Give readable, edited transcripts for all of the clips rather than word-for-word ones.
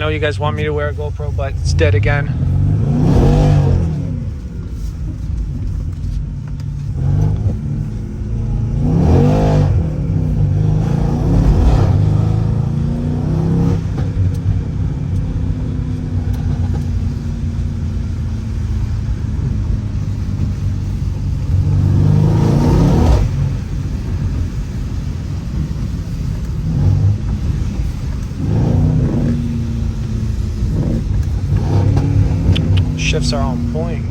know you guys want me to wear a GoPro, but it's dead again. Shifts are on point.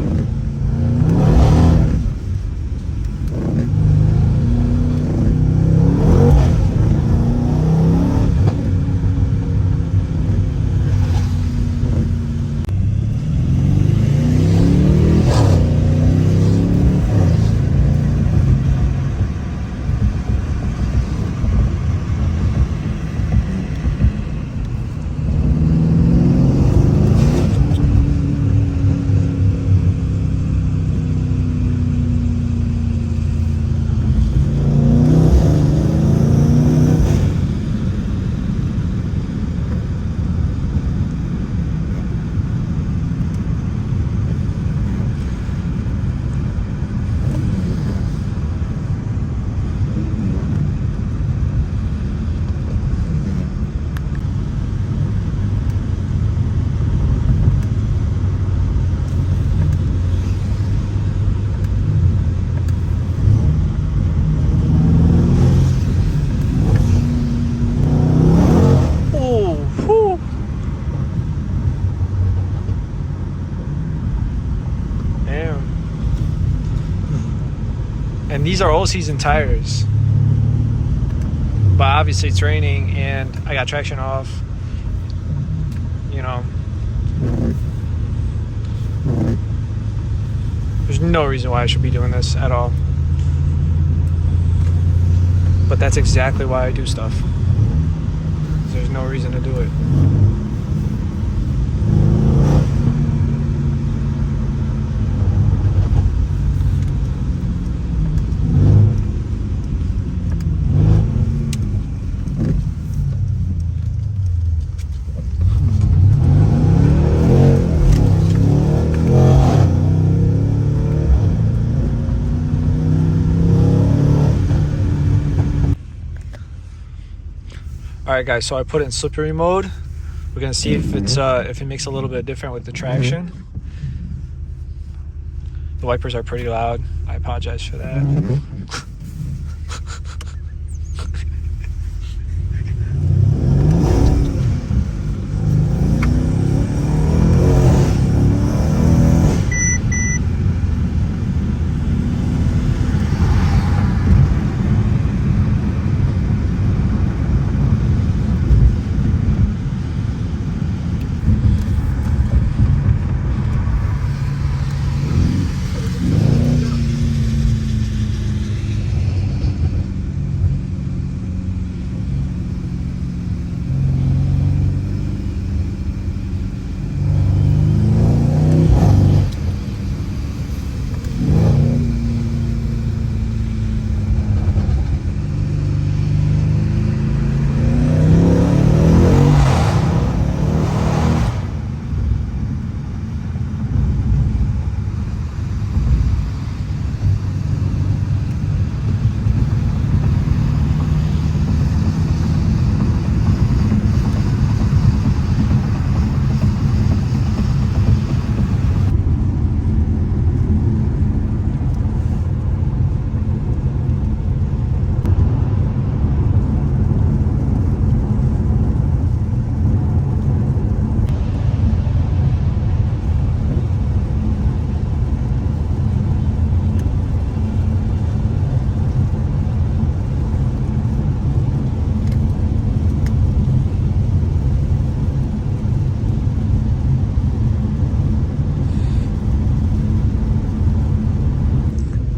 And these are all season tires, but obviously it's raining and I got traction off, you know. There's no reason why I should be doing this at all, but that's exactly why I do stuff. There's no reason to do it. Alright guys, so I put it in slippery mode. We're gonna see if it makes a little bit different with the traction. The wipers are pretty loud. I apologize for that.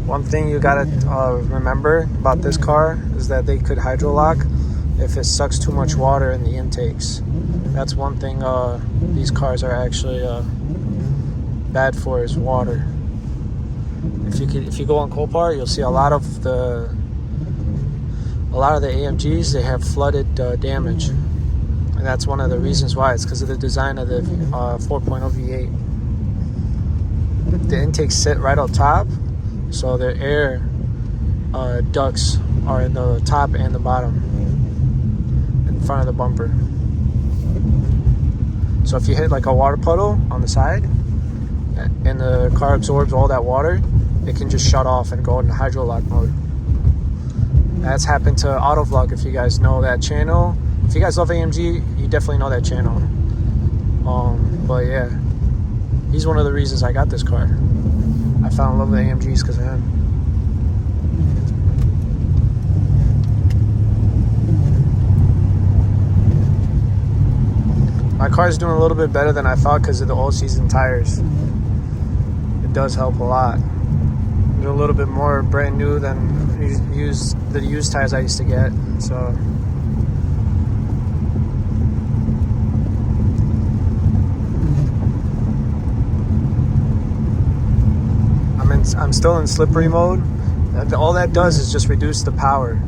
One thing you gotta remember about this car is that they could hydro lock if it sucks too much water in the intakes. That's one thing these cars are actually bad for, is water. If you go on Copart, you'll see a lot of the AMGs, they have flooded damage, And that's one of the reasons why. It's because of the design of the 4.0 V8. The intakes sit right on top, so the air ducts are in the top and the bottom in front of the bumper. So if you hit like a water puddle on the side and the car absorbs all that water, it can just shut off and go into hydro lock mode. That's happened to Autovlog, if you guys know that channel. If you guys love AMG, you definitely know that channel. But yeah, he's one of the reasons I got this car. I fell in love with AMGs because of him. My car is doing a little bit better than I thought because of the all-season tires. It does help a lot. They're a little bit more brand new than the used tires I used to get. So I'm still in slippery mode. All that does is just reduce the power.